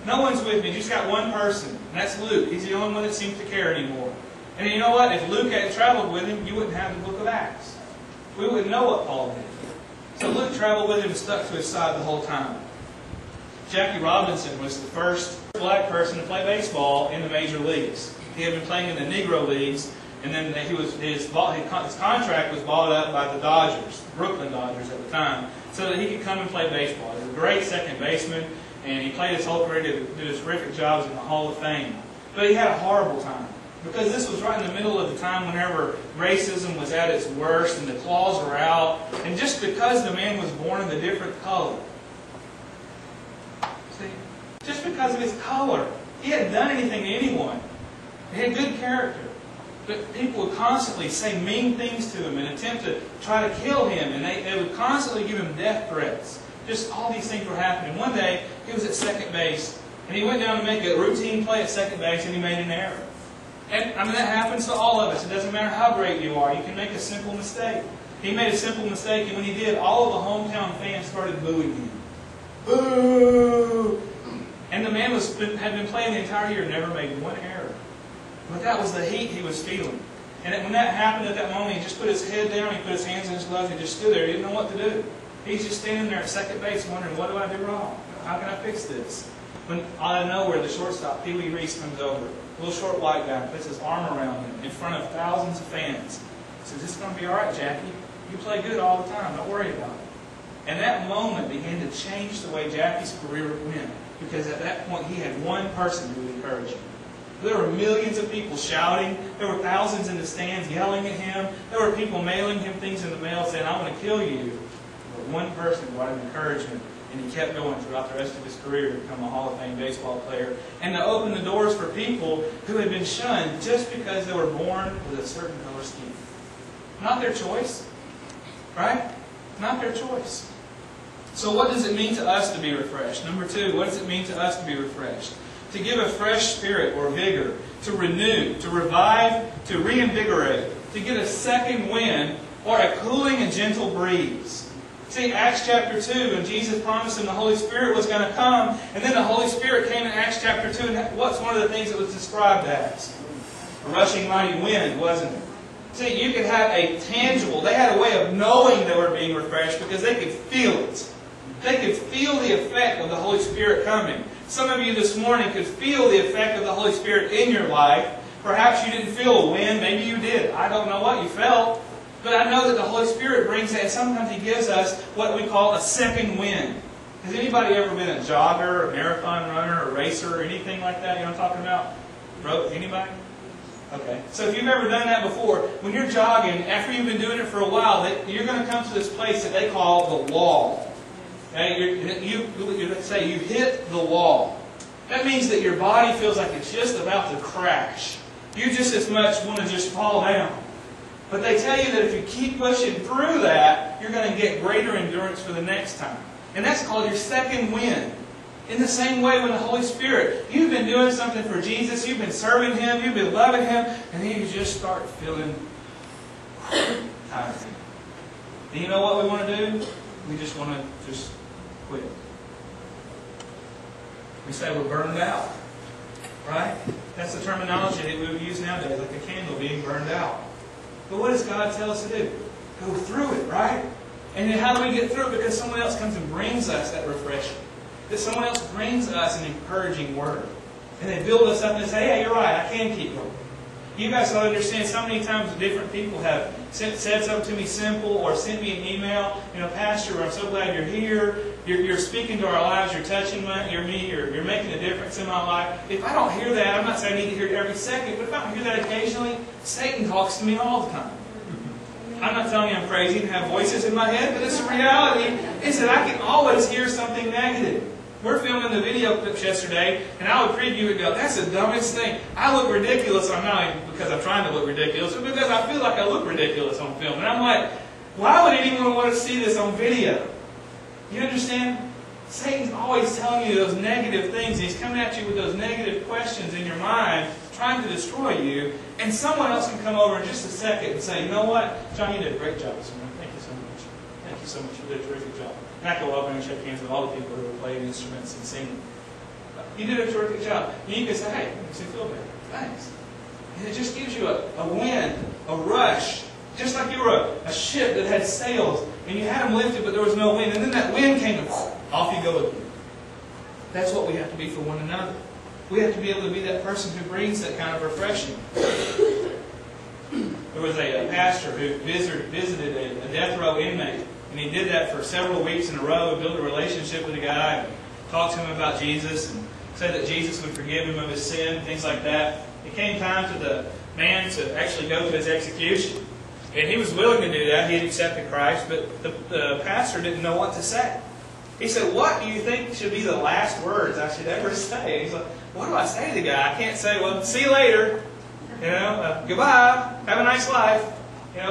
No one's with me. Just got one person, and that's Luke. He's the only one that seems to care anymore. And you know what? If Luke hadn't traveled with him, you wouldn't have the book of Acts. We wouldn't know what Paul did. So Luke traveled with him and stuck to his side the whole time. Jackie Robinson was the first black person to play baseball in the major leagues. He had been playing in the Negro leagues, and then his contract was bought up by the Dodgers, Brooklyn Dodgers at the time, so that he could come and play baseball. He was a great second baseman, and he played his whole career to do terrific jobs in the Hall of Fame. But he had a horrible time, because this was right in the middle of the time whenever racism was at its worst and the claws were out, and just because the man was born of a different color. See? Just because of his color. He hadn't done anything to anyone. He had good character. But people would constantly say mean things to him and attempt to try to kill him, and they would constantly give him death threats. Just all these things were happening. One day, he was at second base, and he went down to make a routine play at second base, and he made an error. And I mean, that happens to all of us. It doesn't matter how great you are. You can make a simple mistake. He made a simple mistake, and when he did, all of the hometown fans started booing him. Boo! And the man had been playing the entire year, never made one error. But that was the heat he was feeling. And when that happened at that moment, he just put his head down, he put his hands in his gloves, and just stood there. He didn't know what to do. He's just standing there at second base wondering, what do I do wrong? How can I fix this? When out of nowhere, the shortstop, Pee Wee Reese, comes over. A little short white guy, puts his arm around him in front of thousands of fans. He says, "This is going to be all right, Jackie. You play good all the time. Don't worry about it." And that moment began to change the way Jackie's career went. Because at that point, he had one person who would encourage him. There were millions of people shouting. There were thousands in the stands yelling at him. There were people mailing him things in the mail saying, "I want to kill you." But one person brought him encouragement, and he kept going throughout the rest of his career to become a Hall of Fame baseball player and to open the doors for people who had been shunned just because they were born with a certain color skin. Not their choice, right? Not their choice. So what does it mean to us to be refreshed? Number two, what does it mean to us to be refreshed? To give a fresh spirit or vigor, to renew, to revive, to reinvigorate, to get a second wind or a cooling and gentle breeze. See, Acts chapter 2, and Jesus promised him the Holy Spirit was going to come, and then the Holy Spirit came in Acts chapter 2, and what's one of the things that was described as? A rushing mighty wind, wasn't it? See, you could have a tangible, they had a way of knowing they were being refreshed because they could feel it. They could feel the effect of the Holy Spirit coming. Some of you this morning could feel the effect of the Holy Spirit in your life. Perhaps you didn't feel a wind. Maybe you did. I don't know what you felt. But I know that the Holy Spirit brings that, and sometimes He gives us what we call a second wind. Has anybody ever been a jogger, a marathon runner, a racer, or anything like that? You know what I'm talking about? Anybody? Okay. So if you've ever done that before, when you're jogging, after you've been doing it for a while, you're going to come to this place that they call the wall. Okay? You say you hit the wall. That means that your body feels like it's just about to crash. You just as much want to just fall down. But they tell you that if you keep pushing through that, you're going to get greater endurance for the next time. And that's called your second wind. In the same way with the Holy Spirit, you've been doing something for Jesus, you've been serving Him, you've been loving Him, and then you just start feeling tired. And you know what we want to do? We just want to just quit. We say we're burned out. Right? That's the terminology that we would use nowadays, like a candle being burned out. But what does God tell us to do? Go through it, right? And then how do we get through it? Because someone else comes and brings us that refreshing. That someone else brings us an encouraging word. And they build us up and say, "Hey, you're right, I can keep going." You guys don't understand so many times different people have said something to me simple or sent me an email. You know, "Pastor, I'm so glad you're here. You're speaking to our lives. You're touching me. You're making a difference in my life." If I don't hear that, I'm not saying I need to hear it every second, but if I don't hear that occasionally, Satan talks to me all the time. I'm not telling you I'm crazy and have voices in my head, but it's the reality is that I can always hear something negative. We're filming the video clips yesterday, and I would preview it and go, "That's the dumbest thing. I look ridiculous." I'm not because I'm trying to look ridiculous, but because I feel like I look ridiculous on film. And I'm like, why would anyone want to see this on video? You understand? Satan's always telling you those negative things. He's coming at you with those negative questions in your mind, trying to destroy you. And someone else can come over in just a second and say, "You know what? John, you did a great job this morning. Thank you so much. Thank you so much. You did a terrific job." And I go over and shake hands with all the people who are playing instruments and singing. You did a terrific job. And you can say, hey, it makes me feel better. Thanks. And it just gives you a wind, a rush. Just like you were a ship that had sails, and you had them lifted, but there was no wind. And then that wind came, and off you go again. That's what we have to be for one another. We have to be able to be that person who brings that kind of refreshing. There was a pastor who visited a death row inmate, and he did that for several weeks in a row, and built a relationship with the guy, and talked to him about Jesus, and said that Jesus would forgive him of his sin, things like that. It came time to the man to actually go to his execution. And he was willing to do that. He had accepted Christ, but the pastor didn't know what to say. He said, what do you think should be the last words I should ever say? And he's like, what do I say to the guy? I can't say, well, see you later. Goodbye. Have a nice life.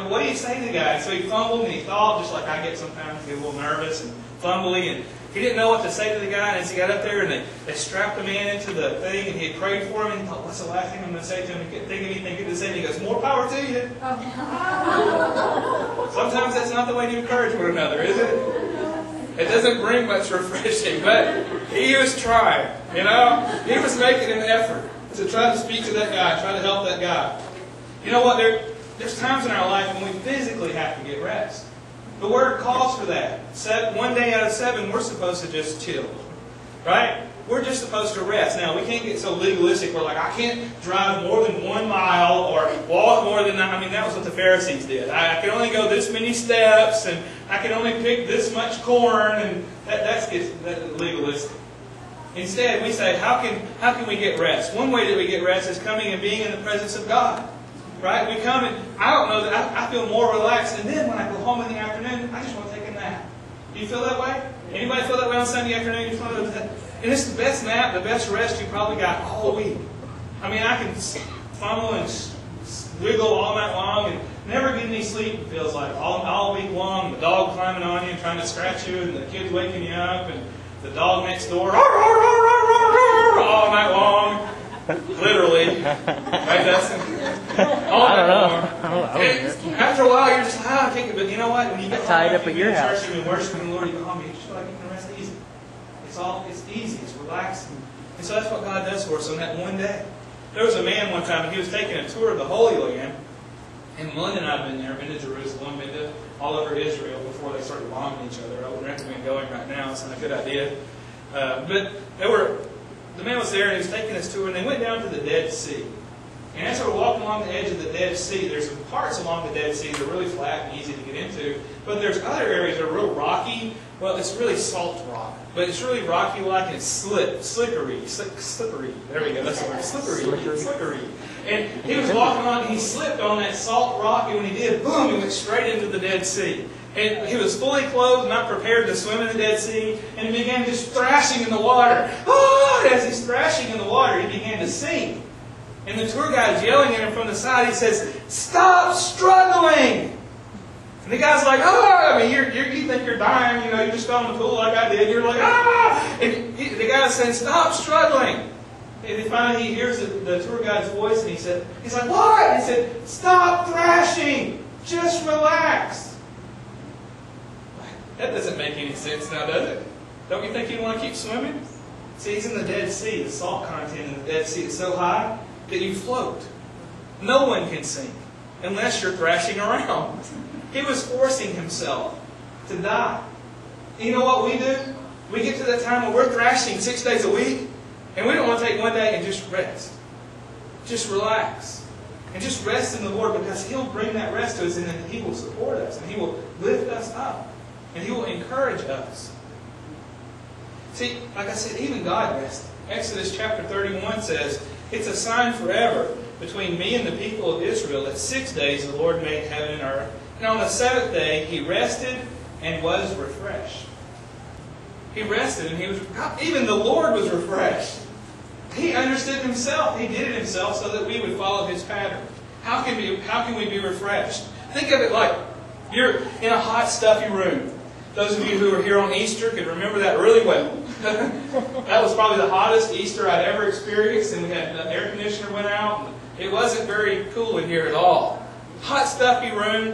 What do you say to the guy? So he fumbled and he thought, just like I get sometimes, get a little nervous and fumbly, and he didn't know what to say to the guy. And as he got up there and they strapped the man into the thing, and he had prayed for him, and he thought, what's the last thing I'm going to say to him? He couldn't think of anything good to say. And he goes, more power to you. Sometimes that's not the way to encourage one another, is it? It doesn't bring much refreshing, but he was trying, He was making an effort to try to speak to that guy, try to help that guy. You know what? There's times in our life when we physically have to get rest. The Word calls for that. 1 day out of 7, we're supposed to just chill. Right? We're just supposed to rest. Now, we can't get so legalistic. We're like, I can't drive more than 1 mile or walk more than... I mean, that was what the Pharisees did. I can only go this many steps, and I can only pick this much corn, and that's legalistic. Instead, we say, how can we get rest? One way that we get rest is coming and being in the presence of God. Right? We come and, I don't know, that I feel more relaxed, and then when I go home in the afternoon, I just want to take a nap. Do you feel that way? Anybody feel that way on Sunday afternoon? You just want to... And it's the best nap, the best rest you probably got all week. I mean, I can fumble and wiggle all night long and never get any sleep, it feels like. All week long, the dog climbing on you and trying to scratch you, and the kids waking you up, and the dog next door, all night long. Literally. Right, Dustin? I don't know. After a while, you're just like, I can't. But you know what? When you get tied home, up at your house, church and worshiping the Lord, you go home, you just feel like you can rest easy. It's easy, it's relaxing. And so that's what God does for us on that one day. There was a man one time, and he was taking a tour of the Holy Land. And Melinda and I have been there, been to Jerusalem, been to all over Israel before they started bombing each other. I wouldn't recommend going right now, it's not a good idea. But the man was there, and he was taking this tour, and they went down to the Dead Sea. And as they were walking along the edge of the Dead Sea, there's some parts along the Dead Sea that are really flat and easy to get into. But there's other areas that are real rocky. Well, it's really salt rock. But it's really rocky-like and slippery. There we go, that's the word. Slippery. And he was walking on, and he slipped on that salt rock, and when he did, boom, he went straight into the Dead Sea. And he was fully clothed, not prepared to swim in the Dead Sea, and he began just thrashing in the water. Oh! And as he's thrashing in the water, he began to sink. And the tour guide is yelling at him from the side. He says, "Stop struggling!" And the guy's like, "Oh, I mean, you think you're dying, you just fell in the pool like I did." You're like, "Ah!" And the guy's saying, "Stop struggling!" And finally he hears the tour guide's voice, and he's like, "What?" He said, "Stop thrashing! Just relax." That doesn't make any sense now, does it? Don't you think you'd want to keep swimming? See, he's in the Dead Sea. The salt content in the Dead Sea is so high that you float. No one can sink unless you're thrashing around. He was forcing himself to die. And you know what we do? We get to that time when we're thrashing 6 days a week, and we don't want to take one day and just rest. Just relax. And just rest in the Lord, because He'll bring that rest to us, and then He will support us, and He will lift us up, and He will encourage us. See, like I said, even God rested. Exodus chapter 31 says, "It's a sign forever between me and the people of Israel that 6 days the Lord made heaven and earth. And on the 7th day He rested and was refreshed." He rested and even the Lord was refreshed. He understood Himself. He did it Himself so that we would follow His pattern. How can we be refreshed? Think of it like you're in a hot, stuffy room. Those of you who were here on Easter can remember that really well. That was probably the hottest Easter I'd ever experienced, and we had the air conditioner went out. It wasn't very cool in here at all. Hot, stuffy room.